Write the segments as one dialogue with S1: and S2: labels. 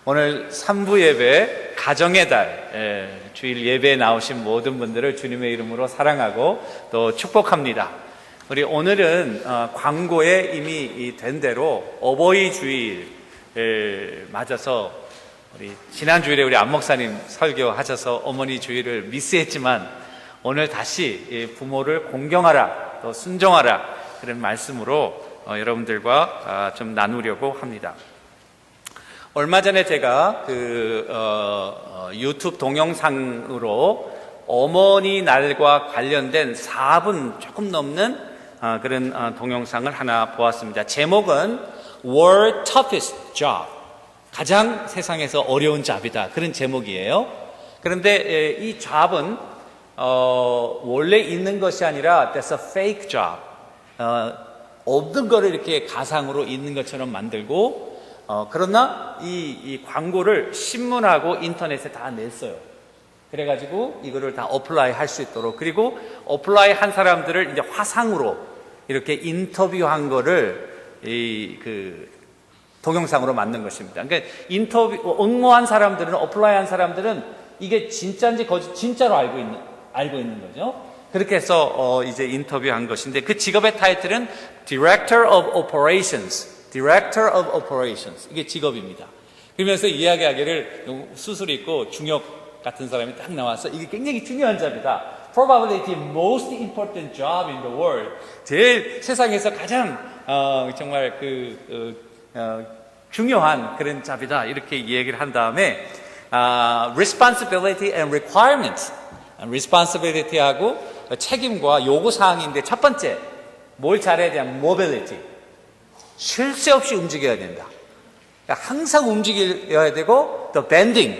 S1: 오늘 3부 예배 가정의 달 주일 예배에 나오신 모든 분들을 주님의 이름으로 사랑하고 또 축복합니다. 우리 오늘은 광고에 이미 된 대로 어버이 주일을 맞아서 우리 지난 주일에 우리 안 목사님 설교하셔서 어머니 주일을 미스했지만 오늘 다시 부모를 공경하라 또 순종하라 그런 말씀으로 여러분들과 좀 나누려고 합니다. 얼마 전에 제가 유튜브 동영상으로 어머니 날과 관련된 4분 조금 넘는 그런 동영상을 하나 보았습니다. 제목은 World Toughest Job, 가장 세상에서 어려운 잡이다, 그런 제목이에요. 그런데 이 잡은 원래 있는 것이 아니라 That's a fake job, 없는 거를 이렇게 가상으로 있는 것처럼 만들고 그러나 이 광고를 신문하고 인터넷에 다 냈어요. 그래가지고 이거를 다 어플라이 할 수 있도록, 그리고 어플라이 한 사람들을 이제 화상으로 이렇게 인터뷰한 거를 동영상으로 만든 것입니다. 그러니까 응모한 사람들은, 어플라이 한 사람들은 이게 진짜인지 거짓, 진짜로 알고 있는 거죠. 그렇게 해서 이제 인터뷰한 것인데, 그 직업의 타이틀은 Director of Operations. 이게 직업입니다. 그러면서 이야기하기를 수술 있고 중역 같은 사람이 딱 나와서 이게 굉장히 중요한 잡이다. Probably the most important job in the world. 제일 세상에서 가장 정말 중요한 그런 잡이다. 이렇게 얘기를 한 다음에 Responsibility and Requirements. Responsibility하고 책임과 요구사항인데, 첫 번째 뭘 잘해야 되냐? Mobility. 쉴 새 없이 움직여야 된다. 그러니까 항상 움직여야 되고, 또 bending,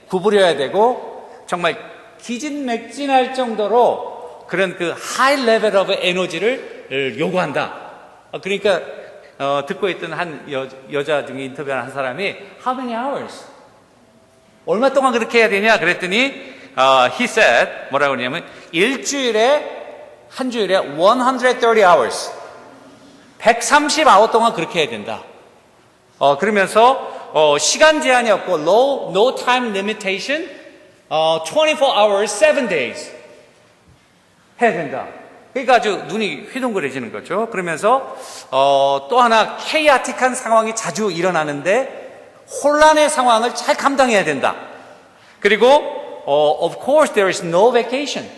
S1: 구부려야 되고, 정말 기진맥진할 정도로 그런 high level of 에너지를 요구한다. 그러니까 듣고 있던 한 여자 중에 인터뷰한 한 사람이 How many hours? 얼마 동안 그렇게 해야 되냐? 그랬더니 he said, 뭐라고 그러냐면 한 주일에 130 hours. 130아워 동안 그렇게 해야 된다. 그러면서 시간 제한이 없고 no time limitation, 24 hours, 7 days 해야 된다. 그러니까 아주 눈이 휘둥그레지는 거죠. 그러면서 또 하나 케이아틱한 상황이 자주 일어나는데 혼란의 상황을 잘 감당해야 된다. 그리고 of course there is no vacation.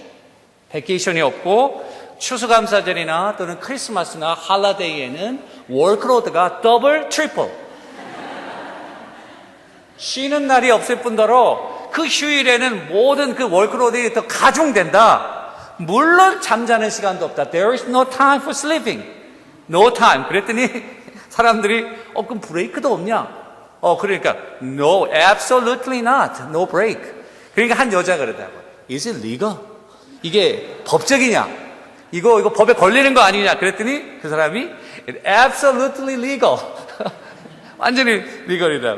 S1: 베케이션이 없고, 추수감사절이나 또는 크리스마스나 할러데이에는 월크로드가 더블, 트리플. 쉬는 날이 없을 뿐더러 그 휴일에는 모든 그 월크로드가 더 가중된다. 물론 잠자는 시간도 없다. There is no time for sleeping. No time. 그랬더니 사람들이 그럼 브레이크도 없냐? 그러니까 No, absolutely not. No break. 그러니까 한 여자가 그러더라고. Is it legal? 이게 법적이냐? 이거 법에 걸리는 거 아니냐? 그랬더니 그 사람이 absolutely legal. 완전히 legal이다.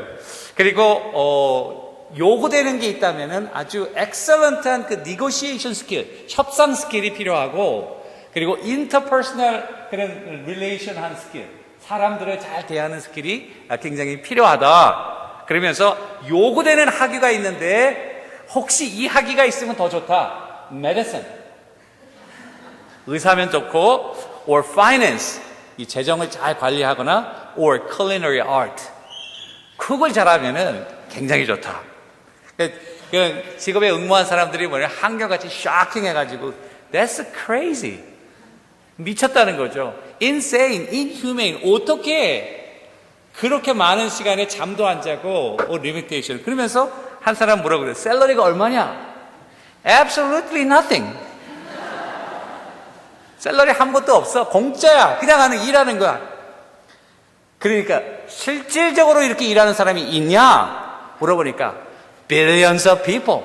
S1: 그리고 요구되는 게 있다면은 아주 excellent한 그 negotiation 스킬, 협상 스킬이 필요하고, 그리고 interpersonal 그런 relation 한 스킬, 사람들을 잘 대하는 스킬이 굉장히 필요하다. 그러면서 요구되는 학위가 있는데 혹시 이 학위가 있으면 더 좋다. medicine. 의사면 좋고, or finance, 이 재정을 잘 관리하거나, or culinary art. 그걸 잘하면은 굉장히 좋다. 그 직업에 응모한 사람들이 한결같이 쇼킹해가지고, that's crazy. 미쳤다는 거죠. insane, inhumane. 어떻게 그렇게 많은 시간에 잠도 안 자고, limitation. 그러면서 한 사람 뭐라고 그래요? 샐러리가 얼마냐? Absolutely nothing. 샐러리 한 것도 없어. 공짜야. 그냥 일하는 거야. 그러니까 실질적으로 이렇게 일하는 사람이 있냐? 물어보니까 billions of people.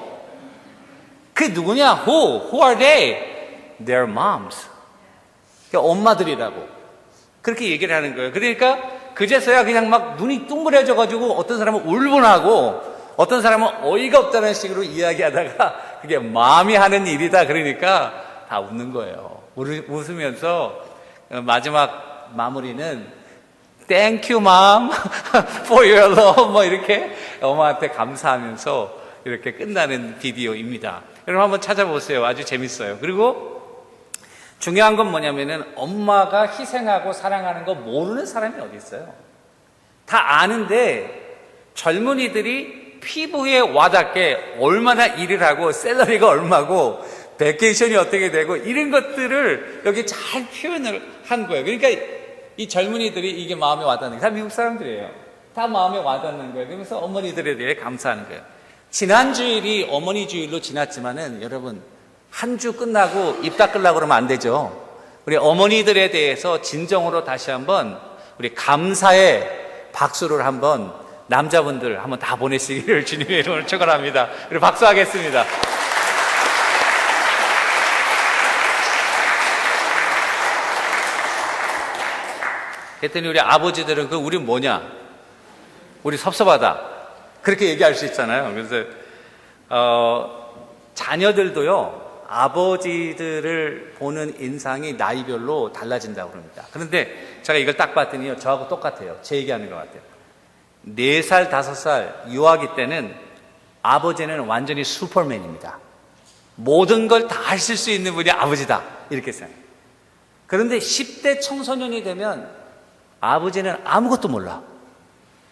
S1: 그게 누구냐? Who are they? Their moms. 그러니까 엄마들이라고. 그렇게 얘기를 하는 거예요. 그러니까 그제서야 그냥 막 눈이 둥그레져가지고 어떤 사람은 울분하고 어떤 사람은 어이가 없다는 식으로 이야기하다가 그게 마음이 하는 일이다. 그러니까 다 웃는 거예요. 웃으면서 마지막 마무리는 Thank you, mom, for your love. 뭐 이렇게 엄마한테 감사하면서 이렇게 끝나는 비디오입니다. 여러분 한번 찾아보세요. 아주 재밌어요. 그리고 중요한 건 뭐냐면은 엄마가 희생하고 사랑하는 거 모르는 사람이 어디 있어요? 다 아는데 젊은이들이 피부에 와닿게 얼마나 일을 하고 샐러리가 얼마고 베케이션이 어떻게 되고 이런 것들을 여기 잘 표현을 한 거예요. 그러니까 이 젊은이들이 이게 마음에 와닿는 거예요. 다 미국 사람들이에요. 다 마음에 와닿는 거예요. 그러면서 어머니들에 대해 감사하는 거예요. 지난 주일이 어머니 주일로 지났지만은 여러분 한 주 끝나고 입 닦으려고 그러면 안 되죠. 우리 어머니들에 대해서 진정으로 다시 한번 우리 감사의 박수를 한번 남자분들 한번 다 보내시기를 주님의 이름으로 축원합니다. 우리 박수하겠습니다. 그랬더니 우리 아버지들은 우리 뭐냐? 우리 섭섭하다. 그렇게 얘기할 수 있잖아요. 그래서 자녀들도요. 아버지들을 보는 인상이 나이별로 달라진다고 그럽니다. 그런데 제가 이걸 딱 봤더니요. 저하고 똑같아요. 제 얘기하는 것 같아요. 4살, 5살 유아기 때는 아버지는 완전히 슈퍼맨입니다. 모든 걸 다 하실 수 있는 분이 아버지다. 이렇게 생각해요. 그런데 10대 청소년이 되면 아버지는 아무것도 몰라.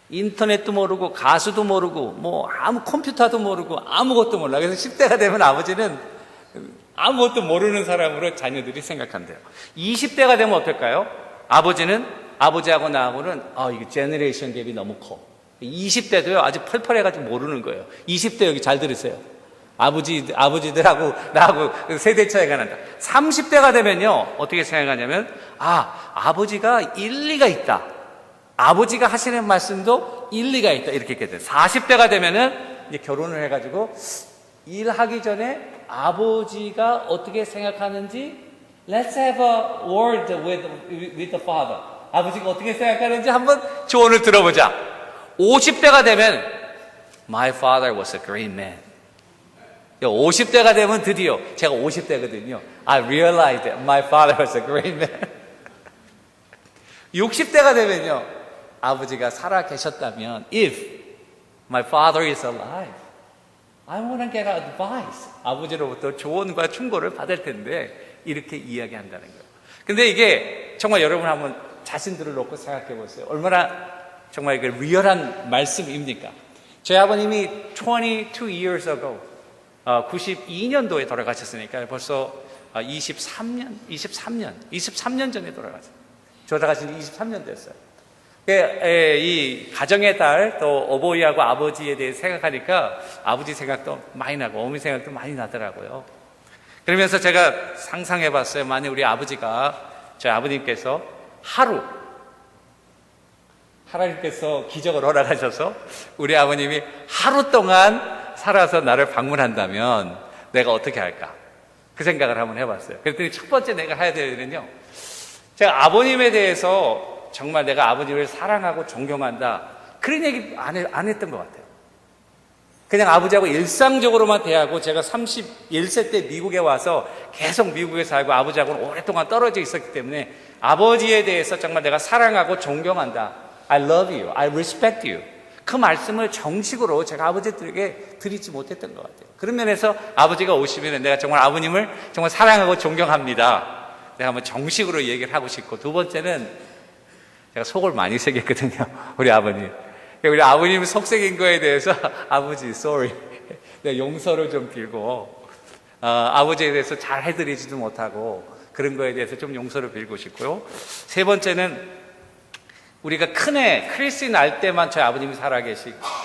S1: 인터넷도 모르고 가수도 모르고 뭐 아무 컴퓨터도 모르고 아무것도 몰라. 그래서 10대가 되면 아버지는 아무것도 모르는 사람으로 자녀들이 생각한대요. 20대가 되면 어떨까요? 아버지는 아버지하고 나하고는 이게 제너레이션 갭이 너무 커. 20대도요 아주 펄펄해가지고 모르는 거예요. 20대 여기 잘 들으세요. 아버지들하고 나하고 세대 차이가 난다. 30대가 되면요 어떻게 생각하냐면 아버지가 일리가 있다. 아버지가 하시는 말씀도 일리가 있다. 이렇게 돼요. 40대가 되면은 이제 결혼을 해가지고 일하기 전에 아버지가 어떻게 생각하는지 Let's have a word with the father. 아버지가 어떻게 생각하는지 한번 조언을 들어보자. 50대가 되면 My father was a great man. 50대가 되면 드디어 제가 50대거든요. I realized that my father was a great man. 60대가 되면요. 아버지가 살아 계셨다면 If my father is alive, I want to get advice. 아버지로부터 조언과 충고를 받을 텐데 이렇게 이야기한다는 거예요. 근데 이게 정말 여러분 한번 자신들을 놓고 생각해 보세요. 얼마나 정말 이게 리얼한 말씀입니까? 저희 아버님이 22 years ago 92년도에 돌아가셨으니까 벌써 23년 전에 돌아가셨어요. 돌아가신 지 23년 됐어요. 이 가정의 달, 또 어버이하고 아버지에 대해 생각하니까 아버지 생각도 많이 나고 어머니 생각도 많이 나더라고요. 그러면서 제가 상상해 봤어요. 만약 우리 아버지가, 저희 아버님께서 하나님께서 기적을 허락하셔서 우리 아버님이 하루 동안 살아서 나를 방문한다면 내가 어떻게 할까? 그 생각을 한번 해봤어요. 그랬더니 첫 번째 내가 해야 될 일은요. 제가 아버님에 대해서 정말 내가 아버지를 사랑하고 존경한다. 그런 얘기 안 했던 것 같아요. 그냥 아버지하고 일상적으로만 대하고 제가 31세 때 미국에 와서 계속 미국에 살고 아버지하고는 오랫동안 떨어져 있었기 때문에 아버지에 대해서 정말 내가 사랑하고 존경한다. I love you. I respect you. 그 말씀을 정식으로 제가 아버지들에게 드리지 못했던 것 같아요. 그런 면에서 아버지가 오시면 내가 정말 아버님을 정말 사랑하고 존경합니다. 내가 한번 정식으로 얘기를 하고 싶고, 두 번째는 제가 속을 많이 새겼거든요. 우리 아버님. 우리 아버님 속 새긴 거에 대해서 아버지 sorry. 내가 용서를 좀 빌고 아버지에 대해서 잘 해드리지도 못하고 그런 거에 대해서 좀 용서를 빌고 싶고요. 세 번째는 우리가 큰애 크리스 날 때만 저희 아버님이 살아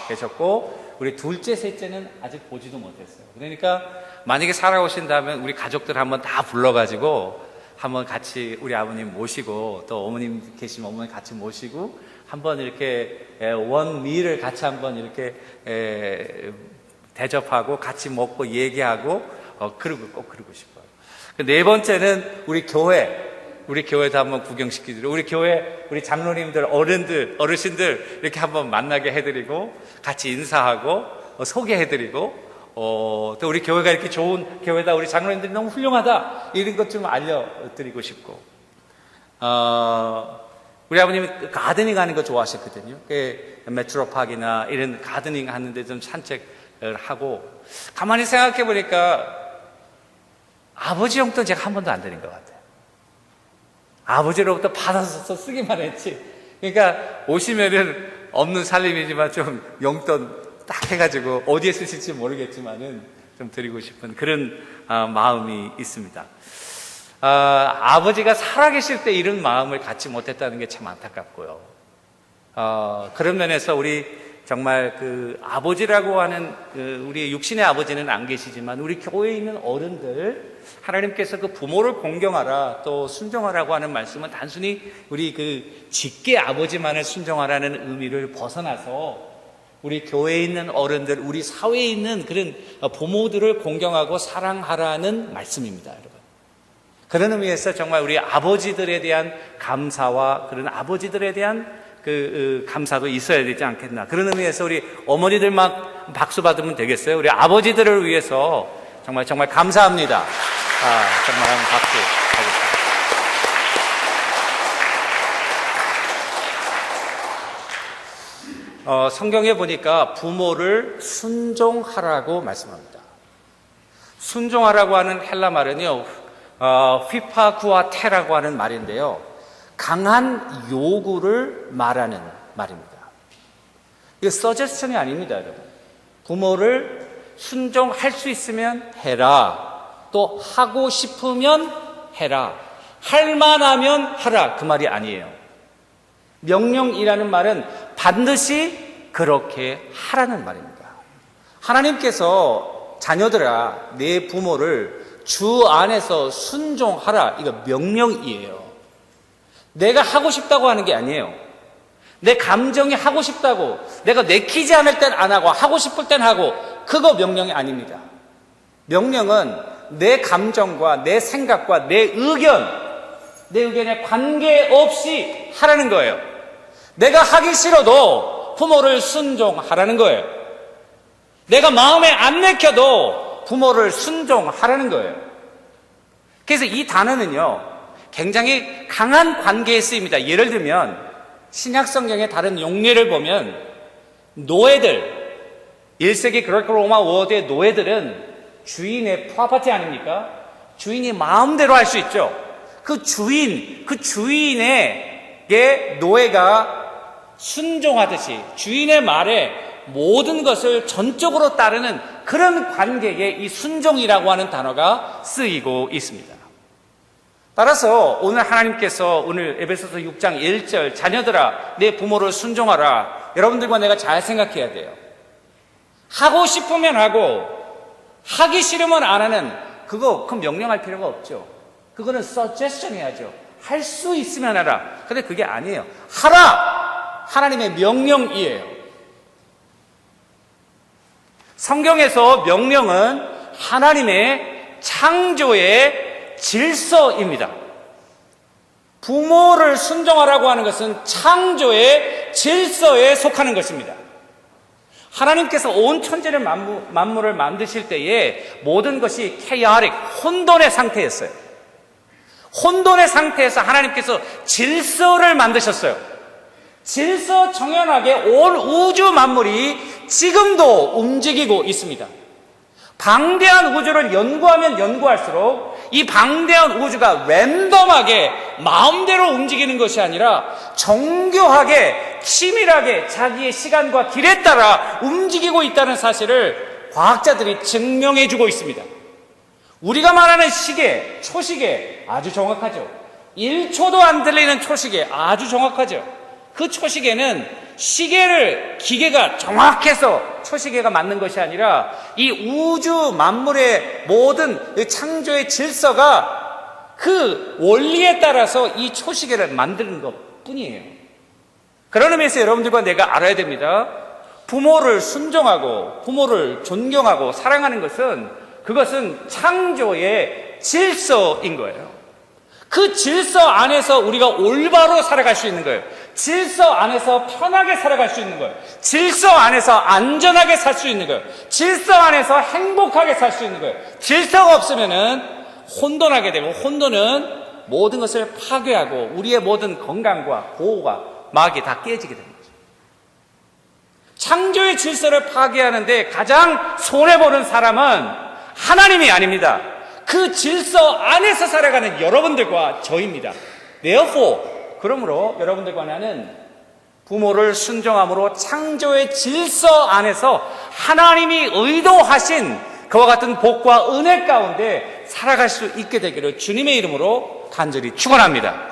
S1: 계셨고 우리 둘째 셋째는 아직 보지도 못했어요. 그러니까 만약에 살아오신다면 우리 가족들 한번 다 불러가지고 한번 같이 우리 아버님 모시고 또 어머님 계시면 어머니 같이 모시고 한번 이렇게 원미를 같이 한번 이렇게 대접하고 같이 먹고 얘기하고 그러고 꼭 그러고 싶어요. 네 번째는 우리 교회도 한번 구경시키드리고 우리 교회 우리 장로님들 어르신들 이렇게 한번 만나게 해드리고 같이 인사하고 소개해드리고 또 우리 교회가 이렇게 좋은 교회다, 우리 장로님들이 너무 훌륭하다, 이런 것 좀 알려드리고 싶고 우리 아버님이 가드닝 하는 거 좋아하셨거든요. 메트로파크나 이런 가드닝 하는데 좀 산책을 하고, 가만히 생각해 보니까 아버지 용돈 제가 한 번도 안 드린 것 같아요. 아버지로부터 받아서 쓰기만 했지. 그러니까 오시면은 없는 살림이지만 좀 용돈 딱 해가지고 어디에 쓰실지 모르겠지만은 좀 드리고 싶은 그런 마음이 있습니다. 아버지가 살아계실 때 이런 마음을 갖지 못했다는 게 참 안타깝고요. 그런 면에서 우리 정말 그 아버지라고 하는 우리 육신의 아버지는 안 계시지만 우리 교회에 있는 어른들, 하나님께서 그 부모를 공경하라 또 순종하라고 하는 말씀은 단순히 우리 그 직계 아버지만을 순종하라는 의미를 벗어나서 우리 교회에 있는 어른들, 우리 사회에 있는 그런 부모들을 공경하고 사랑하라는 말씀입니다, 여러분. 그런 의미에서 정말 우리 아버지들에 대한 감사와 그런 아버지들에 대한 감사도 있어야 되지 않겠나. 그런 의미에서 우리 어머니들 막 박수 받으면 되겠어요? 우리 아버지들을 위해서 정말 감사합니다. 정말 한번 박수 하겠습니다. 성경에 보니까 부모를 순종하라고 말씀합니다. 순종하라고 하는 헬라 말은요, 휘파구아테라고 하는 말인데요, 강한 요구를 말하는 말입니다. 이거 서제스천이 아닙니다, 여러분. 부모를 순종할 수 있으면 해라, 또 하고 싶으면 해라, 할 만하면 하라, 그 말이 아니에요. 명령이라는 말은 반드시 그렇게 하라는 말입니다. 하나님께서 자녀들아, 내 부모를 주 안에서 순종하라, 이거 명령이에요. 내가 하고 싶다고 하는 게 아니에요. 내 감정이 하고 싶다고, 내가 내키지 않을 땐 안 하고 하고 싶을 땐 하고, 그거 명령이 아닙니다. 명령은 내 감정과 내 생각과 내 의견에 관계없이 하라는 거예요. 내가 하기 싫어도 부모를 순종하라는 거예요. 내가 마음에 안 내켜도 부모를 순종하라는 거예요. 그래서 이 단어는요, 굉장히 강한 관계에 쓰입니다. 예를 들면 신약 성경의 다른 용례를 보면 노예들, 1세기 그리스 로마 워드의 노예들은 주인의 프로퍼티 아닙니까? 주인이 마음대로 할 수 있죠. 그 주인에게 노예가 순종하듯이 주인의 말에 모든 것을 전적으로 따르는 그런 관계에 이 순종이라고 하는 단어가 쓰이고 있습니다. 따라서 오늘 하나님께서 오늘 에베소서 6장 1절 자녀들아 내 부모를 순종하라, 여러분들과 내가 잘 생각해야 돼요. 하고 싶으면 하고 하기 싫으면 안 하는 그거 명령할 필요가 없죠. 그거는 suggestion 해야죠. 할 수 있으면 하라. 근데 그게 아니에요. 하라! 하나님의 명령이에요. 성경에서 명령은 하나님의 창조의 질서입니다. 부모를 순종하라고 하는 것은 창조의 질서에 속하는 것입니다. 하나님께서 온 천지를 만물을 만드실 때에 모든 것이 chaotic, 혼돈의 상태였어요. 혼돈의 상태에서 하나님께서 질서를 만드셨어요. 질서 정연하게 온 우주 만물이 지금도 움직이고 있습니다. 방대한 우주를 연구하면 연구할수록 이 방대한 우주가 랜덤하게 마음대로 움직이는 것이 아니라 정교하게 치밀하게 자기의 시간과 길에 따라 움직이고 있다는 사실을 과학자들이 증명해주고 있습니다. 우리가 말하는 시계, 초시계 아주 정확하죠. 1초도 안 들리는 초시계 아주 정확하죠. 그 초시계는 기계가 정확해서 초시계가 맞는 것이 아니라 이 우주 만물의 모든 창조의 질서가 그 원리에 따라서 이 초시계를 만드는 것 뿐이에요. 그런 의미에서 여러분들과 내가 알아야 됩니다. 부모를 순종하고 부모를 존경하고 사랑하는 그것은 창조의 질서인 거예요. 그 질서 안에서 우리가 올바로 살아갈 수 있는 거예요. 질서 안에서 편하게 살아갈 수 있는 거예요. 질서 안에서 안전하게 살 수 있는 거예요. 질서 안에서 행복하게 살 수 있는 거예요. 질서가 없으면은 혼돈하게 되고, 혼돈은 모든 것을 파괴하고 우리의 모든 건강과 보호가 막이 다 깨지게 됩니다. 창조의 질서를 파괴하는데 가장 손해보는 사람은 하나님이 아닙니다. 그 질서 안에서 살아가는 여러분들과 저입니다. Therefore, 그러므로 여러분들과 나는 부모를 순종함으로 창조의 질서 안에서 하나님이 의도하신 그와 같은 복과 은혜 가운데 살아갈 수 있게 되기를 주님의 이름으로 간절히 축원합니다.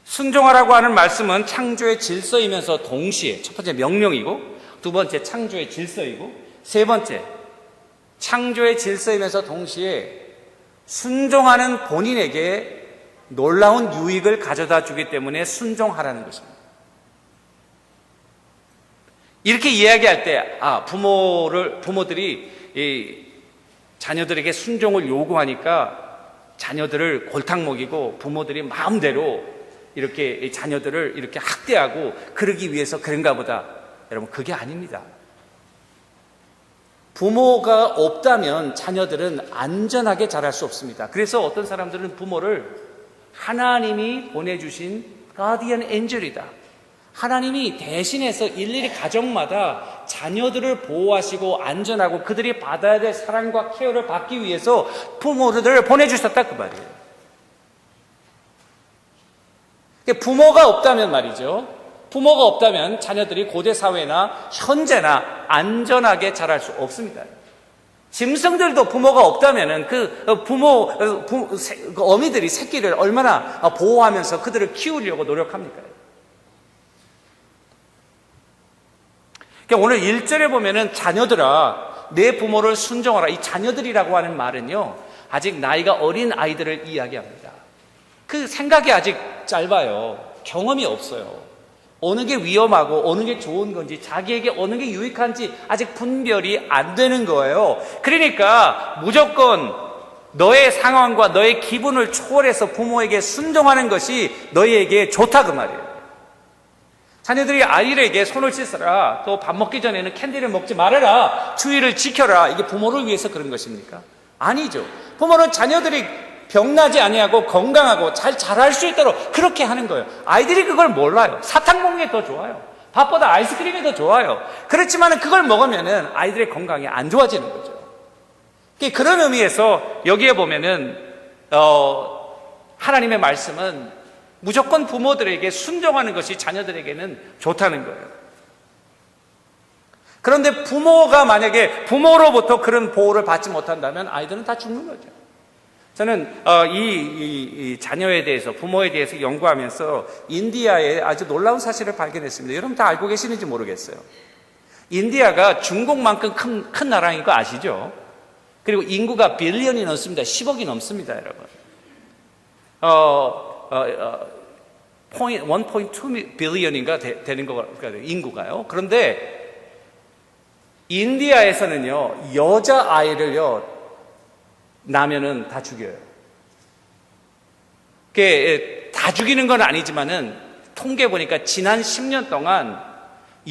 S1: 순종하라고 하는 말씀은 창조의 질서이면서 동시에 첫 번째 명령이고 두 번째 창조의 질서이고 세 번째 창조의 질서이면서 동시에 순종하는 본인에게 놀라운 유익을 가져다 주기 때문에 순종하라는 것입니다. 이렇게 이야기할 때 부모들이 자녀들에게 순종을 요구하니까 자녀들을 골탕 먹이고 부모들이 마음대로 이렇게 자녀들을 이렇게 학대하고 그러기 위해서 그런가 보다. 여러분, 그게 아닙니다. 부모가 없다면 자녀들은 안전하게 자랄 수 없습니다. 그래서 어떤 사람들은 부모를 하나님이 보내주신 가디언 엔젤이다. 하나님이 대신해서 일일이 가정마다 자녀들을 보호하시고 안전하고 그들이 받아야 될 사랑과 케어를 받기 위해서 부모들을 보내주셨다 그 말이에요. 부모가 없다면 말이죠. 부모가 없다면 자녀들이 고대 사회나 현재나 안전하게 자랄 수 없습니다. 짐승들도 부모가 없다면 어미들이 새끼를 얼마나 보호하면서 그들을 키우려고 노력합니까? 오늘 1절에 보면은 자녀들아 내 부모를 순종하라. 이 자녀들이라고 하는 말은요 아직 나이가 어린 아이들을 이야기합니다. 그 생각이 아직 짧아요. 경험이 없어요. 어느 게 위험하고 어느 게 좋은 건지 자기에게 어느 게 유익한지 아직 분별이 안 되는 거예요. 그러니까 무조건 너의 상황과 너의 기분을 초월해서 부모에게 순종하는 것이 너희에게 좋다 그 말이에요. 자녀들이 아이에게 손을 씻어라, 또 밥 먹기 전에는 캔디를 먹지 말아라, 주의를 지켜라, 이게 부모를 위해서 그런 것입니까? 아니죠. 부모는 자녀들이 병나지 아니하고 건강하고 잘 자랄 수 있도록 그렇게 하는 거예요. 아이들이 그걸 몰라요. 사탕 먹는 게 더 좋아요. 밥보다 아이스크림이 더 좋아요. 그렇지만 그걸 먹으면 아이들의 건강이 안 좋아지는 거죠. 그런 의미에서 여기에 보면은 하나님의 말씀은 무조건 부모들에게 순종하는 것이 자녀들에게는 좋다는 거예요. 그런데 부모가 만약에 부모로부터 그런 보호를 받지 못한다면 아이들은 다 죽는 거죠. 저는 이 자녀에 대해서, 부모에 대해서 연구하면서 인디아에 아주 놀라운 사실을 발견했습니다. 여러분 다 알고 계시는지 모르겠어요. 인디아가 중국만큼 큰 나라인 거 아시죠? 그리고 인구가 빌리언이 넘습니다. 10억이 넘습니다, 여러분. 1.2 빌리언인가 되는 거 같아요, 인구가요. 그런데 인디아에서는요, 여자아이를요, 나면은 다 죽여요. 다 죽이는 건 아니지만은 통계 보니까 지난 10년 동안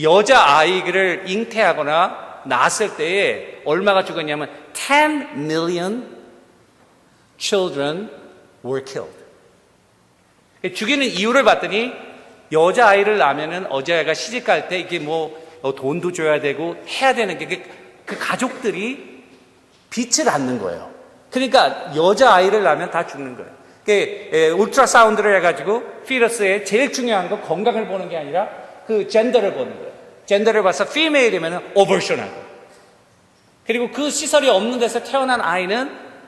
S1: 여자아이를 잉태하거나 낳았을 때에 얼마가 죽었냐면 10 million children were killed. 죽이는 이유를 봤더니 여자아이를 낳으면은 여자아이가 시집갈 때 이게 돈도 줘야 되고 해야 되는 게 그 가족들이 빛을 않는 거예요. 그러니까 여자아이를 낳으면 다 죽는 거예요. 울트라사운드를 해가지고 피러스의 제일 중요한 건 건강을 보는 게 아니라 그 젠더를 보는 거예요. 젠더를 봐서 피메일이면 오버션하고, 그리고 그 시설이 없는 데서 태어난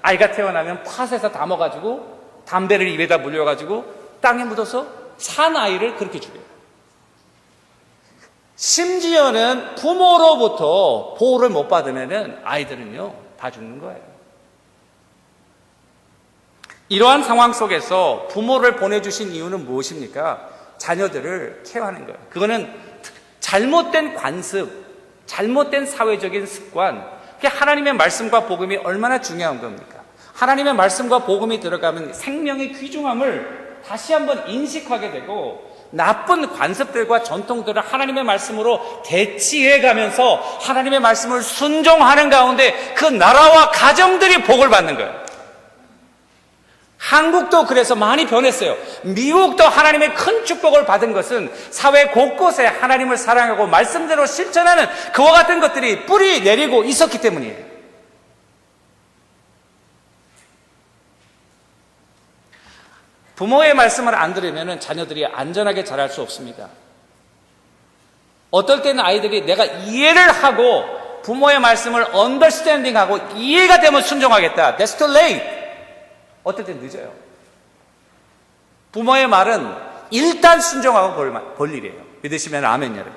S1: 아이가 태어나면 팥에서 담아가지고 담배를 입에다 물려가지고 땅에 묻어서 산 아이를 그렇게 죽여요. 심지어는 부모로부터 보호를 못 받으면 아이들은요 다 죽는 거예요. 이러한 상황 속에서 부모를 보내주신 이유는 무엇입니까? 자녀들을 케어하는 거예요. 그거는 잘못된 관습, 잘못된 사회적인 습관, 그게 하나님의 말씀과 복음이 얼마나 중요한 겁니까? 하나님의 말씀과 복음이 들어가면 생명의 귀중함을 다시 한번 인식하게 되고, 나쁜 관습들과 전통들을 하나님의 말씀으로 대치해 가면서 하나님의 말씀을 순종하는 가운데 그 나라와 가정들이 복을 받는 거예요. 한국도 그래서 많이 변했어요. 미국도 하나님의 큰 축복을 받은 것은 사회 곳곳에 하나님을 사랑하고 말씀대로 실천하는 그와 같은 것들이 뿌리 내리고 있었기 때문이에요. 부모의 말씀을 안 들으면 자녀들이 안전하게 자랄 수 없습니다. 어떨 때는 아이들이 내가 이해를 하고 부모의 말씀을 언더스탠딩하고 이해가 되면 순종하겠다. That's too late. 어떨 때 늦어요. 부모의 말은 일단 순종하고 볼 일이에요. 믿으시면 아멘 여러분.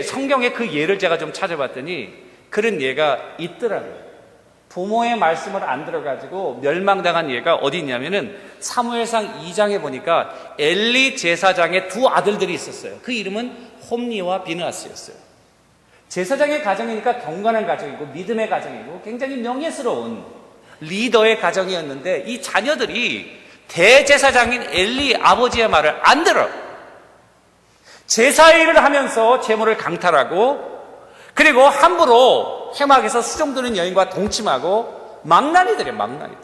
S1: 성경에 그 예를 제가 좀 찾아봤더니 그런 예가 있더라고요. 부모의 말씀을 안 들어가지고 멸망당한 예가 어디 있냐면은 사무엘상 2장에 보니까 엘리 제사장의 두 아들들이 있었어요. 그 이름은 홈니와 비느하스였어요. 제사장의 가정이니까 경건한 가정이고 믿음의 가정이고 굉장히 명예스러운 리더의 가정이었는데 이 자녀들이 대제사장인 엘리 아버지의 말을 안 들어. 제사일을 하면서 재물을 강탈하고 그리고 함부로 회막에서 수종드는 여인과 동침하고 망나니들이에요. 망나니들.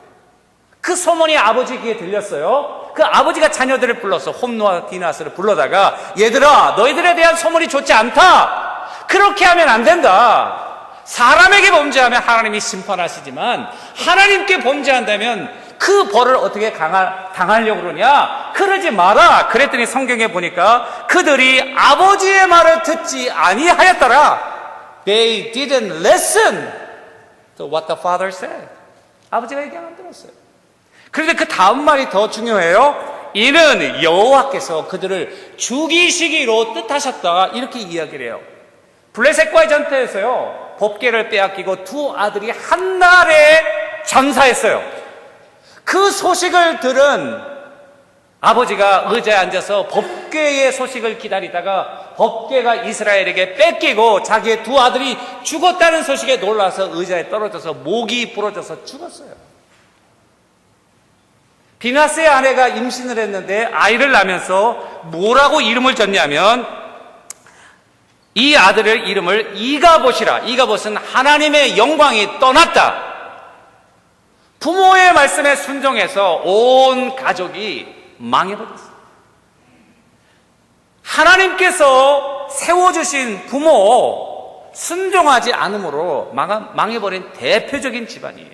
S1: 그 소문이 아버지 귀에 들렸어요. 그 아버지가 자녀들을 불러서 홈노와 비느하스를 불러다가 얘들아 너희들에 대한 소문이 좋지 않다. 그렇게 하면 안 된다. 사람에게 범죄하면 하나님이 심판하시지만 하나님께 범죄한다면 그 벌을 어떻게 당하려고 그러냐? 그러지 마라. 그랬더니 성경에 보니까 그들이 아버지의 말을 듣지 아니하였더라. They didn't listen to what the father said. 아버지가 얘기 안 들었어요. 그런데 그 다음 말이 더 중요해요. 이는 여호와께서 그들을 죽이시기로 뜻하셨다. 이렇게 이야기를 해요. 블레셋과의 전투에서요. 법궤를 빼앗기고 두 아들이 한 날에 전사했어요. 그 소식을 들은 아버지가 의자에 앉아서 법궤의 소식을 기다리다가 법궤가 이스라엘에게 뺏기고 자기의 두 아들이 죽었다는 소식에 놀라서 의자에 떨어져서 목이 부러져서 죽었어요. 비느하스의 아내가 임신을 했는데 아이를 낳으면서 뭐라고 이름을 졌냐면 이 아들의 이름을 이가봇이라. 이가봇은 하나님의 영광이 떠났다. 부모의 말씀에 순종해서 온 가족이 망해버렸어요. 하나님께서 세워주신 부모 순종하지 않으므로 망해버린 대표적인 집안이에요.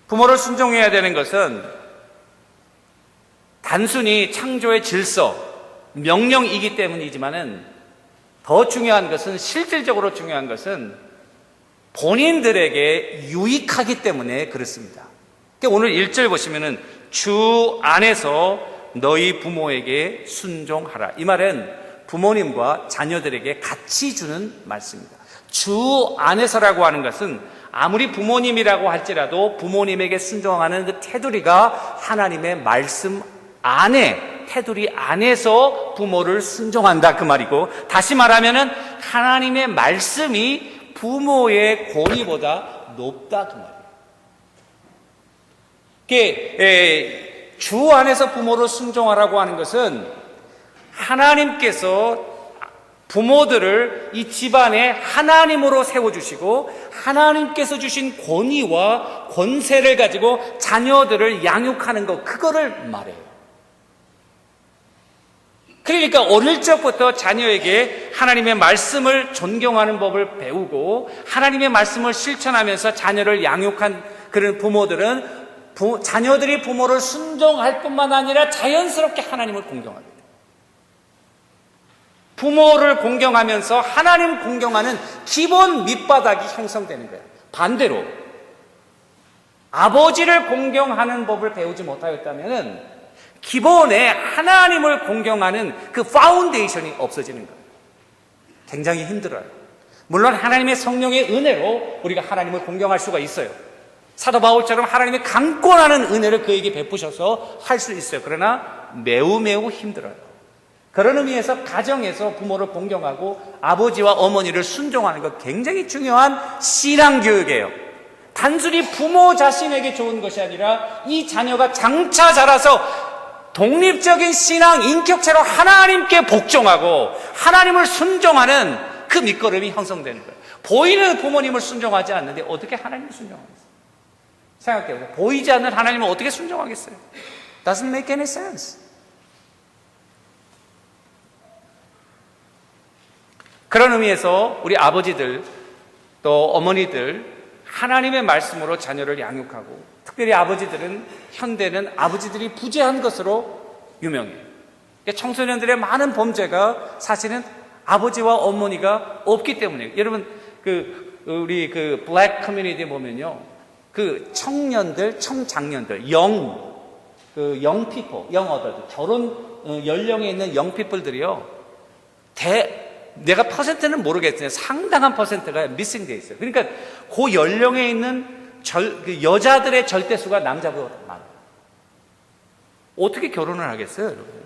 S1: 부모를 순종해야 되는 것은 단순히 창조의 질서, 명령이기 때문이지만은 더 중요한 것은 실질적으로 중요한 것은 본인들에게 유익하기 때문에 그렇습니다. 오늘 1절 보시면은 주 안에서 너희 부모에게 순종하라. 이 말은 부모님과 자녀들에게 같이 주는 말씀입니다. 주 안에서라고 하는 것은 아무리 부모님이라고 할지라도 부모님에게 순종하는 그 테두리가 하나님의 말씀 안에, 테두리 안에서 부모를 순종한다 그 말이고, 다시 말하면은 하나님의 말씀이 부모의 권위보다 높다 그 말이에요. 주 안에서 부모를 순종하라고 하는 것은 하나님께서 부모들을 이 집안에 하나님으로 세워주시고 하나님께서 주신 권위와 권세를 가지고 자녀들을 양육하는 것, 그거를 말해요. 그러니까 어릴 적부터 자녀에게 하나님의 말씀을 존경하는 법을 배우고 하나님의 말씀을 실천하면서 자녀를 양육한 그런 부모들은 자녀들이 부모를 순종할 뿐만 아니라 자연스럽게 하나님을 공경합니다. 부모를 공경하면서 하나님 공경하는 기본 밑바닥이 형성되는 거예요. 반대로 아버지를 공경하는 법을 배우지 못하였다면 기본에 하나님을 공경하는 그 파운데이션이 없어지는 거예요. 굉장히 힘들어요. 물론 하나님의 성령의 은혜로 우리가 하나님을 공경할 수가 있어요. 사도 바울처럼 하나님의 강권하는 은혜를 그에게 베푸셔서 할 수 있어요. 그러나 매우 힘들어요. 그런 의미에서 가정에서 부모를 공경하고 아버지와 어머니를 순종하는 것 굉장히 중요한 신앙교육이에요. 단순히 부모 자신에게 좋은 것이 아니라 이 자녀가 장차 자라서 독립적인 신앙 인격체로 하나님께 복종하고 하나님을 순종하는 그 밑거름이 형성되는 거예요. 보이는 부모님을 순종하지 않는데 어떻게 하나님을 순종하겠어요? 생각해보세요. 보이지 않는 하나님을 어떻게 순종하겠어요? Doesn't make any sense. 그런 의미에서 우리 아버지들 또 어머니들 하나님의 말씀으로 자녀를 양육하고, 특별히 아버지들은, 현대는 아버지들이 부재한 것으로 유명해요. 청소년들의 많은 범죄가 사실은 아버지와 어머니가 없기 때문이에요. 여러분, 우리 블랙 커뮤니티에 보면요, 청년들, 청장년들, 영 피플, 영 어덜트, 결혼 연령에 있는 영 피플들이요, 내가 퍼센트는 모르겠지만 상당한 퍼센트가 미싱돼 있어요. 그러니까 그 연령에 있는 여자들의 절대수가 남자보다 많아요. 어떻게 결혼을 하겠어요, 여러분?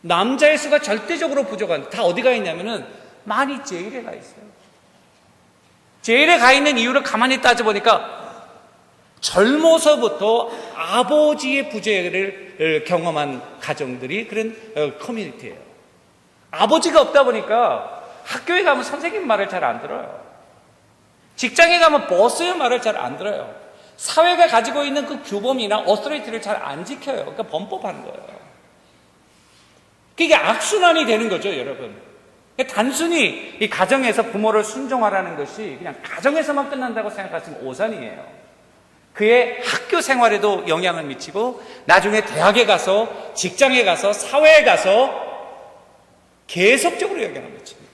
S1: 남자의 수가 절대적으로 부족한, 다 어디가 있냐면은 많이 제일에 가 있어요. 제일에 가 있는 이유를 가만히 따져보니까 젊어서부터 아버지의 부재를 경험한 가정들이 그런 커뮤니티예요. 아버지가 없다 보니까 학교에 가면 선생님 말을 잘 안 들어요. 직장에 가면 보스의 말을 잘 안 들어요. 사회가 가지고 있는 그 규범이나 어서리티를 잘 안 지켜요. 그러니까 범법하는 거예요. 그게 악순환이 되는 거죠, 여러분. 단순히 이 가정에서 부모를 순종하라는 것이 그냥 가정에서만 끝난다고 생각하시면 오산이에요. 그의 학교 생활에도 영향을 미치고, 나중에 대학에 가서, 직장에 가서, 사회에 가서 계속적으로 영향을 미칩니다.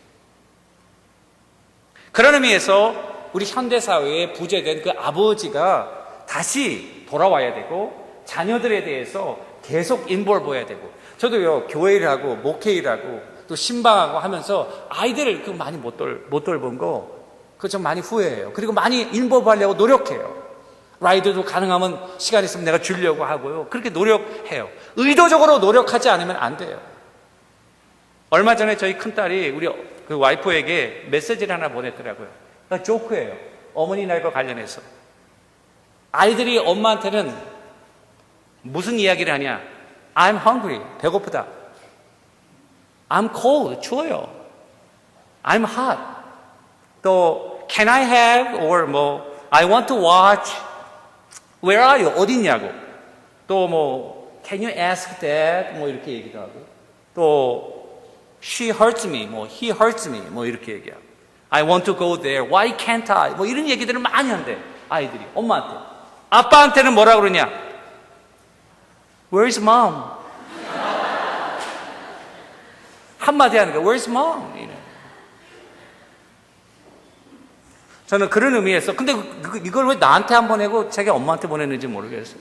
S1: 그런 의미에서 우리 현대사회에 부재된 그 아버지가 다시 돌아와야 되고, 자녀들에 대해서 계속 인볼브해야 되고, 저도요, 교회 일하고, 목회 일하고, 또 신방하고 하면서 아이들을 많이 못 돌본 거, 그거 좀 많이 후회해요. 그리고 많이 인볼브하려고 노력해요. 라이드도 가능하면 시간 있으면 내가 주려고 하고요. 그렇게 노력해요. 의도적으로 노력하지 않으면 안 돼요. 얼마 전에 저희 큰딸이 우리 와이프에게 메시지를 하나 보냈더라고요. 조크예요. 어머니 날과 관련해서. 아이들이 엄마한테는 무슨 이야기를 하냐? I'm hungry. 배고프다. I'm cold. 추워요. I'm hot. 또 can I have or I want to watch. Where are you? 어디 있냐고. 또 can you ask that? 이렇게 얘기도 하고. 또 she hurts me, he hurts me, 이렇게 얘기하고. I want to go there. Why can't I? 이런 얘기들을 많이 한대, 아이들이. 엄마한테. 아빠한테는 뭐라고 그러냐? Where's mom? 한마디 하는 거야. Where's mom? 이래. 저는 그런 의미에서, 근데 이걸 왜 나한테 안 보내고 자기 엄마한테 보냈는지 모르겠어요.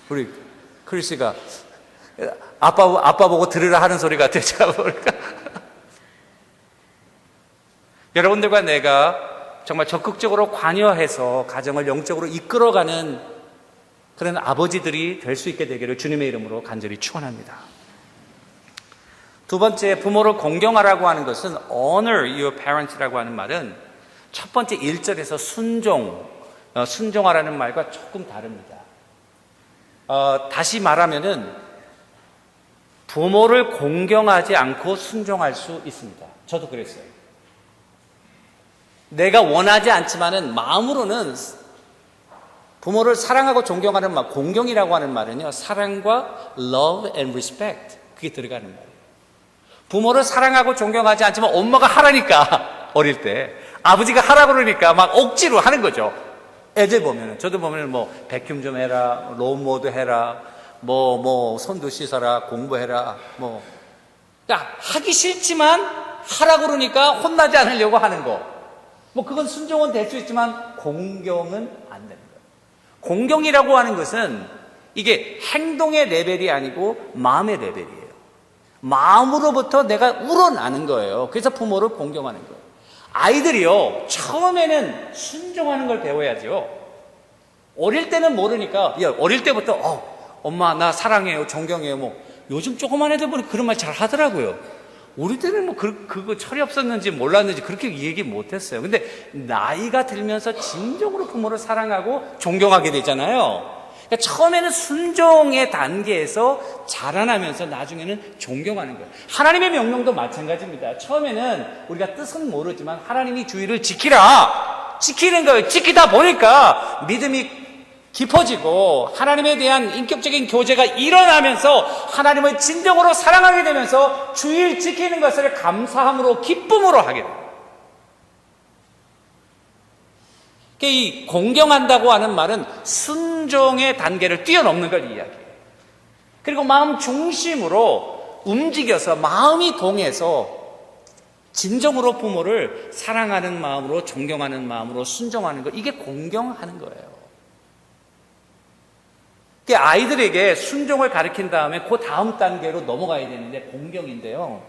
S1: 우리 크리스가 아빠 보고 들으라 하는 소리 같아요. 제가 보니까. 여러분들과 내가 정말 적극적으로 관여해서 가정을 영적으로 이끌어가는 그런 아버지들이 될 수 있게 되기를 주님의 이름으로 간절히 축원합니다. 두 번째, 부모를 공경하라고 하는 것은 honor your parents라고 하는 말은 첫 번째 1절에서 순종하라는 말과 조금 다릅니다. 다시 말하면은 부모를 공경하지 않고 순종할 수 있습니다. 저도 그랬어요. 내가 원하지 않지만은 마음으로는 부모를 사랑하고 존경하는 말, 공경이라고 하는 말은요, 사랑과 love and respect, 그게 들어가는 말이에요. 부모를 사랑하고 존경하지 않지만 엄마가 하라니까, 어릴 때 아버지가 하라고 그러니까 막 억지로 하는 거죠. 애들 보면은, 저도 보면은 백큐um 좀 해라, 롬모드 해라, 손도 씻어라, 공부해라, 그러니까 하기 싫지만 하라고 그러니까 혼나지 않으려고 하는 거. 그건 순종은 될 수 있지만 공경은 안 되는 거예요. 공경이라고 하는 것은 이게 행동의 레벨이 아니고 마음의 레벨이에요. 마음으로부터 내가 우러나는 거예요. 그래서 부모를 공경하는 거예요. 아이들이요, 처음에는 순종하는 걸 배워야죠. 어릴 때는 모르니까, 어릴 때부터 엄마 나 사랑해요, 존경해요. 요즘 조그만 애들 보니 그런 말 잘 하더라고요. 우리 때는 그거 철이 없었는지 몰랐는지 그렇게 얘기 못했어요. 근데 나이가 들면서 진정으로 부모를 사랑하고 존경하게 되잖아요. 그러니까 처음에는 순종의 단계에서 자라나면서 나중에는 존경하는 거예요. 하나님의 명령도 마찬가지입니다. 처음에는 우리가 뜻은 모르지만 하나님이 주의를 지키라! 지키는 거예요. 지키다 보니까 믿음이 깊어지고 하나님에 대한 인격적인 교제가 일어나면서 하나님을 진정으로 사랑하게 되면서 주의를 지키는 것을 감사함으로 기쁨으로 하게 됩니다. 이 공경한다고 하는 말은 순종의 단계를 뛰어넘는 걸 이야기해요. 그리고 마음 중심으로 움직여서 마음이 동해서 진정으로 부모를 사랑하는 마음으로 존경하는 마음으로 순종하는 것, 이게 공경하는 거예요. 아이들에게 순종을 가르친 다음에 그 다음 단계로 넘어가야 되는데 공경인데요.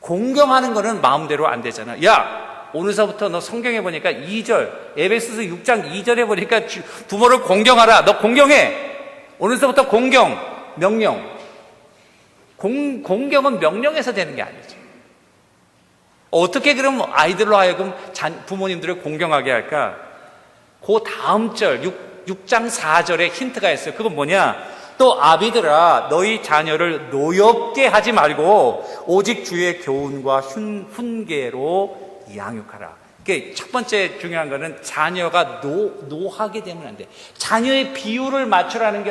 S1: 공경하는 거는 마음대로 안 되잖아. 야! 오늘서부터 너 성경에 보니까 2절, 에베소서 6장 2절에 보니까 부모를 공경하라. 너 공경해. 오늘서부터 공경, 명령. 공경은 명령에서 되는 게 아니죠. 어떻게 그럼 아이들로 하여금 부모님들을 공경하게 할까? 그 다음 절, 6장 4절에 힌트가 있어요. 그건 뭐냐? 또 아비들아, 너희 자녀를 노엽게 하지 말고 오직 주의 교훈과 훈계로 양육하라. 그러니까 첫 번째 중요한 거는 자녀가 노하게 되면 안 돼. 자녀의 비율을 맞추라는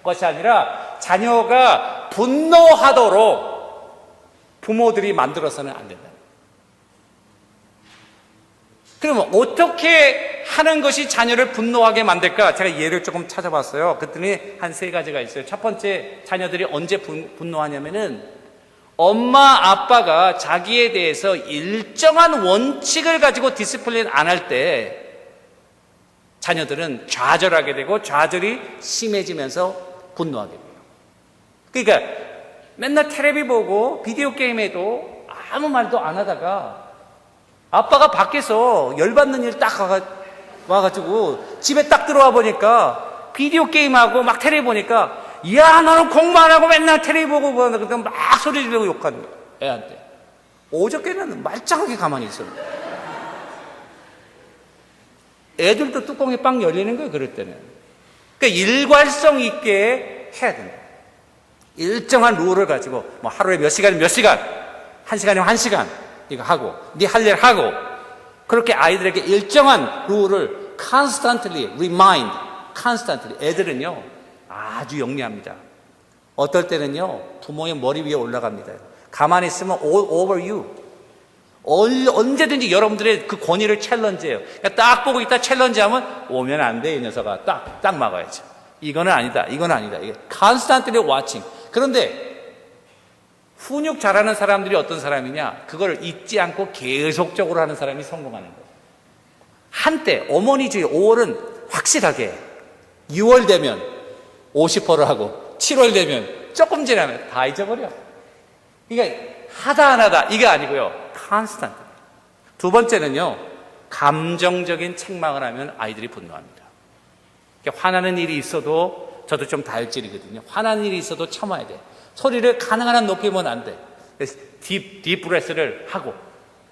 S1: 것이 아니라 자녀가 분노하도록 부모들이 만들어서는 안 된다. 그러면 어떻게 하는 것이 자녀를 분노하게 만들까? 제가 예를 조금 찾아봤어요. 그랬더니 한 3가지가 있어요. 첫 번째, 자녀들이 언제 분노하냐면은 엄마, 아빠가 자기에 대해서 일정한 원칙을 가지고 디시플린 안 할 때 자녀들은 좌절하게 되고 좌절이 심해지면서 분노하게 돼요. 그러니까 맨날 텔레비 보고 비디오 게임에도 아무 말도 안 하다가 아빠가 밖에서 열받는 일 딱 와가지고 집에 딱 들어와 보니까 비디오 게임하고 막 텔레비 보니까 야, 너는 공부 안 하고 맨날 텔레비 보고 그러니까 막 소리 지르고 욕하는 거야, 애한테. 어저께는 말짱하게 가만히 있었는데. 애들도 뚜껑이 빵 열리는 거예요, 그럴 때는. 그러니까 일관성 있게 해야 된다. 일정한 룰을 가지고, 뭐 하루에 몇 시간이면 몇 시간, 1시간이면 1시간, 이거 하고, 네 할 일 하고, 그렇게 아이들에게 일정한 룰을 constantly remind, constantly. 애들은요, 아주 영리합니다. 어떨 때는요, 부모의 머리 위에 올라갑니다. 가만히 있으면 all over you. 언제든지 여러분들의 그 권위를 챌린지해요. 딱 보고 있다 챌린지하면 오면 안 돼, 이 녀석아. 딱 막아야죠. 이거는 아니다, 이건 아니다. 이게 constantly watching. 그런데 훈육 잘하는 사람들이 어떤 사람이냐? 그걸 잊지 않고 계속적으로 하는 사람이 성공하는 거예요. 한때 어머니주의 5월은 확실하게 6월 되면 50%를 하고 7월 되면 조금 지나면 다 잊어버려. 그러니까 하다 안 하다 이게 아니고요. constant. 두 번째는요. 감정적인 책망을 하면 아이들이 분노합니다. 그러니까 화나는 일이 있어도 저도 좀 다혈질이거든요. 화나는 일이 있어도 참아야 돼. 소리를 가능한 한 높이면 안 돼. 그래서 딥 브레스를 하고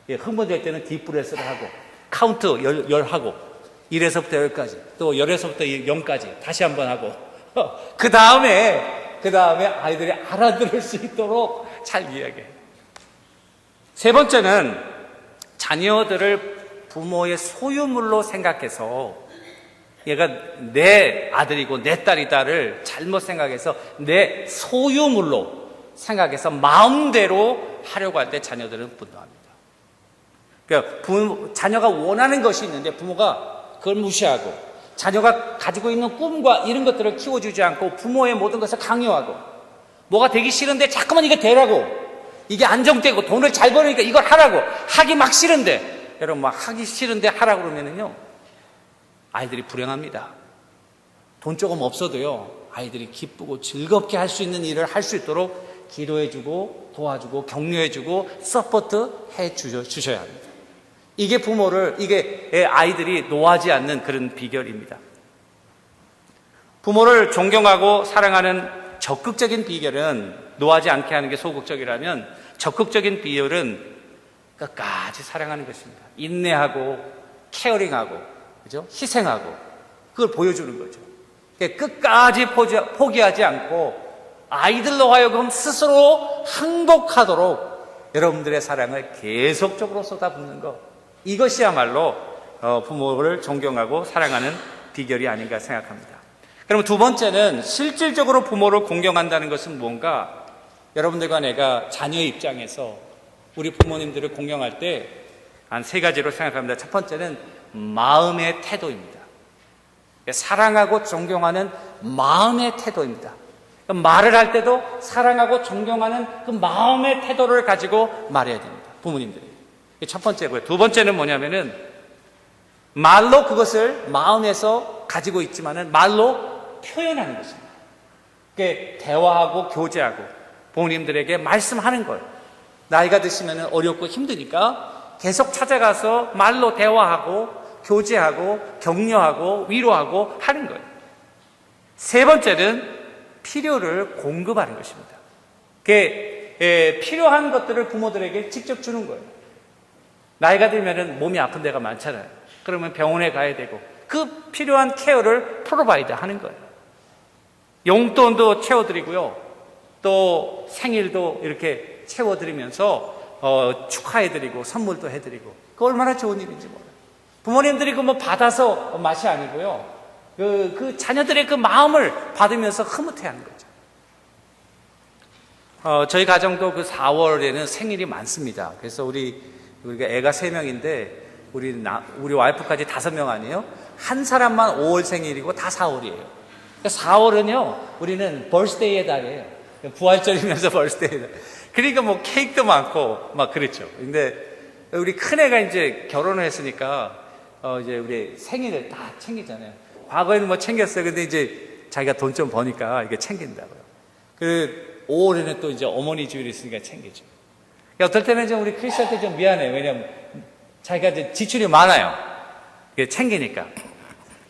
S1: 흥분될 때는 딥 브레스를 하고 카운트 10 하고 1에서부터 10까지 또 10에서부터 0까지 다시 한번 하고 그 다음에 아이들이 알아들을 수 있도록 잘 이야기해요. 세 번째는 자녀들을 부모의 소유물로 생각해서 얘가 내 아들이고 내 딸이다를 잘못 생각해서 내 소유물로 생각해서 마음대로 하려고 할 때 자녀들은 분노합니다. 그러니까 자녀가 원하는 것이 있는데 부모가 그걸 무시하고 자녀가 가지고 있는 꿈과 이런 것들을 키워주지 않고 부모의 모든 것을 강요하고 뭐가 되기 싫은데 자꾸만 이거 되라고 이게 안정되고 돈을 잘 버니까 이걸 하라고 하기 막 싫은데 여러분 막 하기 싫은데 하라고 그러면은요 아이들이 불행합니다. 돈 조금 없어도요 아이들이 기쁘고 즐겁게 할 수 있는 일을 할 수 있도록 기도해주고 도와주고 격려해주고 서포트 해주셔야 합니다. 이게 아이들이 노하지 않는 그런 비결입니다. 부모를 존경하고 사랑하는 적극적인 비결은 노하지 않게 하는 게 소극적이라면 적극적인 비결은 끝까지 사랑하는 것입니다. 인내하고 케어링하고 그죠? 희생하고 그걸 보여주는 거죠. 끝까지 포기하지 않고 아이들로 하여금 스스로 항복하도록 여러분들의 사랑을 계속적으로 쏟아붓는 것, 이것이야말로 부모를 존경하고 사랑하는 비결이 아닌가 생각합니다. 그럼 두 번째는 실질적으로 부모를 공경한다는 것은 뭔가, 여러분들과 내가 자녀의 입장에서 우리 부모님들을 공경할 때 한 세 가지로 생각합니다. 첫 번째는 마음의 태도입니다. 사랑하고 존경하는 마음의 태도입니다. 말을 할 때도 사랑하고 존경하는 그 마음의 태도를 가지고 말해야 됩니다. 부모님들이. 첫 번째고요. 두 번째는 뭐냐면은 말로 그것을 마음에서 가지고 있지만은 말로 표현하는 것입니다. 그게 대화하고 교제하고 부모님들에게 말씀하는 거예요. 나이가 드시면 어렵고 힘드니까 계속 찾아가서 말로 대화하고 교제하고 격려하고 위로하고 하는 거예요. 세 번째는 필요를 공급하는 것입니다. 그게 필요한 것들을 부모들에게 직접 주는 거예요. 나이가 들면 몸이 아픈 데가 많잖아요. 그러면 병원에 가야 되고 그 필요한 케어를 프로바이드 하는 거예요. 용돈도 채워드리고요. 또 생일도 이렇게 채워드리면서 축하해드리고 선물도 해드리고, 그 얼마나 좋은 일인지 몰라요. 부모님들이 그 뭐 받아서 맛이 아니고요. 그 자녀들의 그 마음을 받으면서 흐뭇해하는 거죠. 저희 가정도 그 4월에는 생일이 많습니다. 그래서 우리가 애가 3명인데 우리 와이프까지 5명 아니에요? 한 사람만 5월 생일이고 다 4월이에요. 4월은요, 우리는 벌스데이의 달이에요. 부활절이면서 벌스데이 달. 그러니까 뭐 케이크도 많고 막 그랬죠. 근데 우리 큰애가 이제 결혼을 했으니까 이제 우리 생일을 다 챙기잖아요. 과거에는 뭐 챙겼어요. 근데 이제 자기가 돈 좀 버니까 이게 챙긴다고요. 5월에는 또 이제 어머니 주일이 있으니까 챙기죠. 어떨 때는 좀 우리 크리스한테 좀 미안해요. 왜냐면 자기가 이제 지출이 많아요. 챙기니까.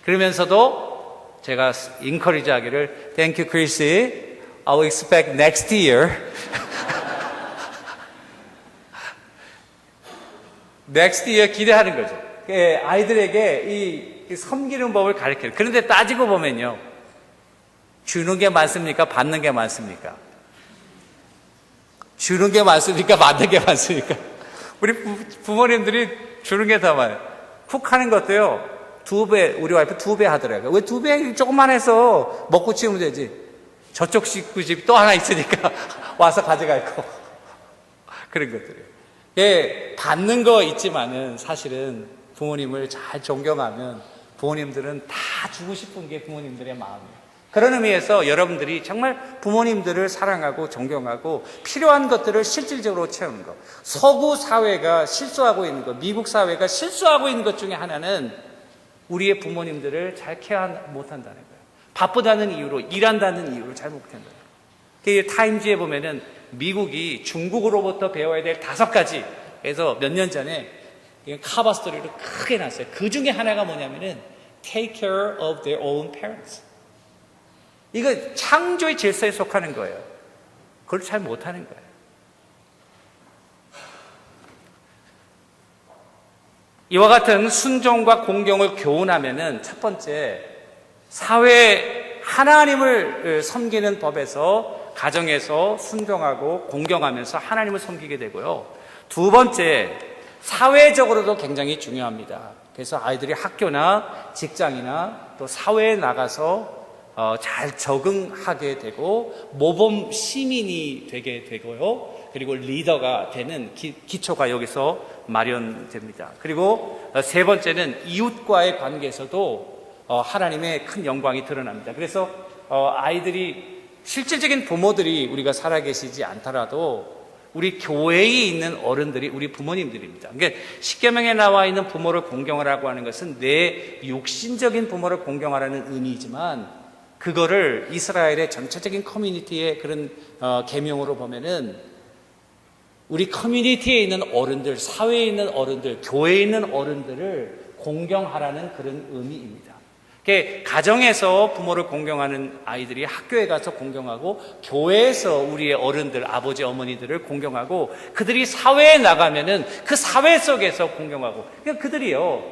S1: 그러면서도 제가 인커리지 하기를, Thank you, Chrissy. I will expect next year. next year 기대하는 거죠. 아이들에게 이 섬기는 법을 가르쳐요. 그런데 따지고 보면요, 주는 게 많습니까? 받는 게 많습니까? 주는 게 많습니까? 받는 게 많습니까? 우리 부모님들이 주는 게 더 많아요. 쿡 하는 것도요, 2배, 우리 와이프 2배 하더라고요. 왜 2배? 조금만 해서 먹고 치우면 되지. 저쪽 식구집 또 하나 있으니까 와서 가져갈 거. 그런 것들이에요. 예, 받는 거 있지만은 사실은 부모님을 잘 존경하면 부모님들은 다 주고 싶은 게 부모님들의 마음이에요. 그런 의미에서 여러분들이 정말 부모님들을 사랑하고 존경하고 필요한 것들을 실질적으로 채우는 것. 서구 사회가 실수하고 있는 것, 미국 사회가 실수하고 있는 것 중에 하나는 우리의 부모님들을 잘 케어 못한다는 거예요. 바쁘다는 이유로, 일한다는 이유로 잘 못한다는 거예요. 타임즈에 보면은 미국이 중국으로부터 배워야 될 5가지에서 몇 년 전에 카바 스토리를 크게 놨어요. 그 중에 하나가 뭐냐면은 take care of their own parents. 이거 창조의 질서에 속하는 거예요. 그걸 잘 못하는 거예요. 이와 같은 순종과 공경을 교훈하면은 첫 번째, 사회 하나님을 섬기는 법에서 가정에서 순종하고 공경하면서 하나님을 섬기게 되고요. 두 번째, 사회적으로도 굉장히 중요합니다. 그래서 아이들이 학교나 직장이나 또 사회에 나가서 잘 적응하게 되고 모범 시민이 되게 되고요. 그리고 리더가 되는 기초가 여기서 마련됩니다. 그리고 세 번째는 이웃과의 관계에서도 하나님의 큰 영광이 드러납니다. 그래서 아이들이 실질적인 부모들이 우리가 살아계시지 않더라도 우리 교회에 있는 어른들이 우리 부모님들입니다. 그러니까 십계명에 나와 있는 부모를 공경하라고 하는 것은 내 육신적인 부모를 공경하라는 의미이지만 그거를 이스라엘의 전체적인 커뮤니티의 그런 계명으로 보면은 우리 커뮤니티에 있는 어른들, 사회에 있는 어른들, 교회에 있는 어른들을 공경하라는 그런 의미입니다. 가정에서 부모를 공경하는 아이들이 학교에 가서 공경하고 교회에서 우리의 어른들, 아버지, 어머니들을 공경하고 그들이 사회에 나가면은 그 사회 속에서 공경하고 그러니까 그들이요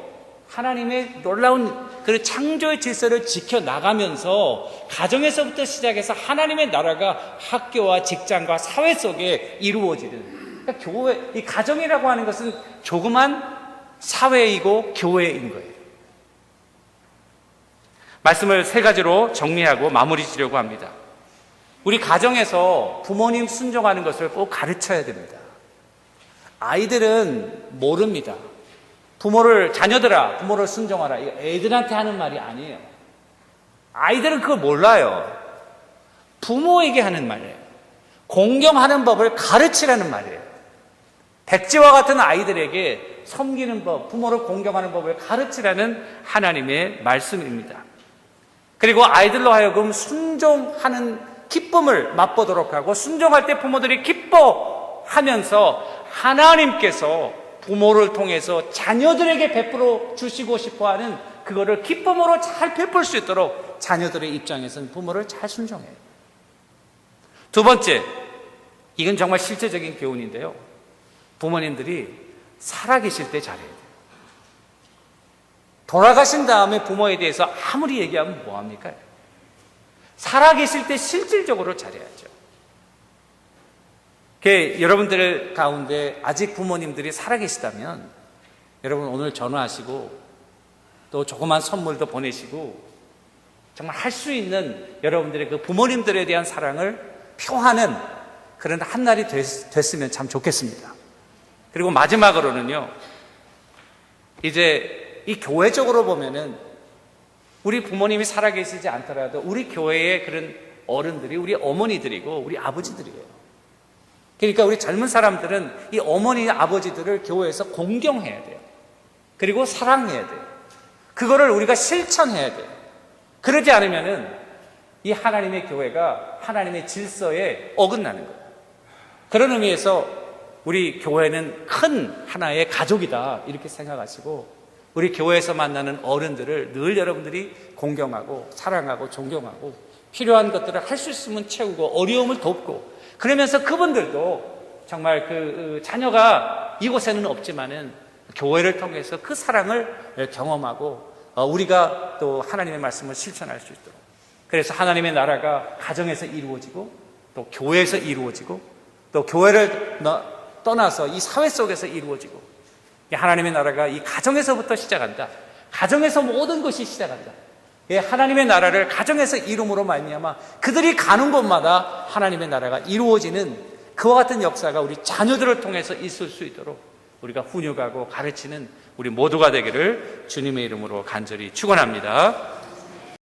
S1: 하나님의 놀라운 그 창조의 질서를 지켜나가면서 가정에서부터 시작해서 하나님의 나라가 학교와 직장과 사회 속에 이루어지는, 그러니까 교회, 이 가정이라고 하는 것은 조그만 사회이고 교회인 거예요. 말씀을 세 가지로 정리하고 마무리 지려고 합니다. 우리 가정에서 부모님 순종하는 것을 꼭 가르쳐야 됩니다. 아이들은 모릅니다. 자녀들아, 부모를 순종하라. 이거 애들한테 하는 말이 아니에요. 아이들은 그걸 몰라요. 부모에게 하는 말이에요. 공경하는 법을 가르치라는 말이에요. 백지와 같은 아이들에게 섬기는 법, 부모를 공경하는 법을 가르치라는 하나님의 말씀입니다. 그리고 아이들로 하여금 순종하는 기쁨을 맛보도록 하고, 순종할 때 부모들이 기뻐하면서 하나님께서 부모를 통해서 자녀들에게 베풀어 주시고 싶어하는 그거를 기쁨으로 잘 베풀 수 있도록 자녀들의 입장에서는 부모를 잘 순종해요. 두 번째, 이건 정말 실제적인 교훈인데요. 부모님들이 살아계실 때 잘해야 돼요. 돌아가신 다음에 부모에 대해서 아무리 얘기하면 뭐합니까? 살아계실 때 실질적으로 잘해야죠. 여러분들 가운데 아직 부모님들이 살아계시다면 여러분 오늘 전화하시고 또 조그만 선물도 보내시고 정말 할 수 있는 여러분들의 그 부모님들에 대한 사랑을 표하는 그런 한날이 됐으면 참 좋겠습니다. 그리고 마지막으로는요, 이제 이 교회적으로 보면은 우리 부모님이 살아계시지 않더라도 우리 교회의 그런 어른들이 우리 어머니들이고 우리 아버지들이에요. 그러니까 우리 젊은 사람들은 이 어머니, 아버지들을 교회에서 공경해야 돼요. 그리고 사랑해야 돼요. 그거를 우리가 실천해야 돼요. 그러지 않으면은 이 하나님의 교회가 하나님의 질서에 어긋나는 거예요. 그런 의미에서 우리 교회는 큰 하나의 가족이다 이렇게 생각하시고, 우리 교회에서 만나는 어른들을 늘 여러분들이 공경하고 사랑하고 존경하고 필요한 것들을 할 수 있으면 채우고 어려움을 돕고, 그러면서 그분들도 정말 자녀가 이곳에는 없지만은 교회를 통해서 그 사랑을 경험하고 우리가 또 하나님의 말씀을 실천할 수 있도록, 그래서 하나님의 나라가 가정에서 이루어지고 또 교회에서 이루어지고 또 교회를 떠나서 이 사회 속에서 이루어지고, 하나님의 나라가 이 가정에서부터 시작한다. 가정에서 모든 것이 시작한다. 하나님의 나라를 가정에서 이룸으로 말미암아 그들이 가는 곳마다 하나님의 나라가 이루어지는 그와 같은 역사가 우리 자녀들을 통해서 있을 수 있도록 우리가 훈육하고 가르치는 우리 모두가 되기를 주님의 이름으로 간절히 축원합니다.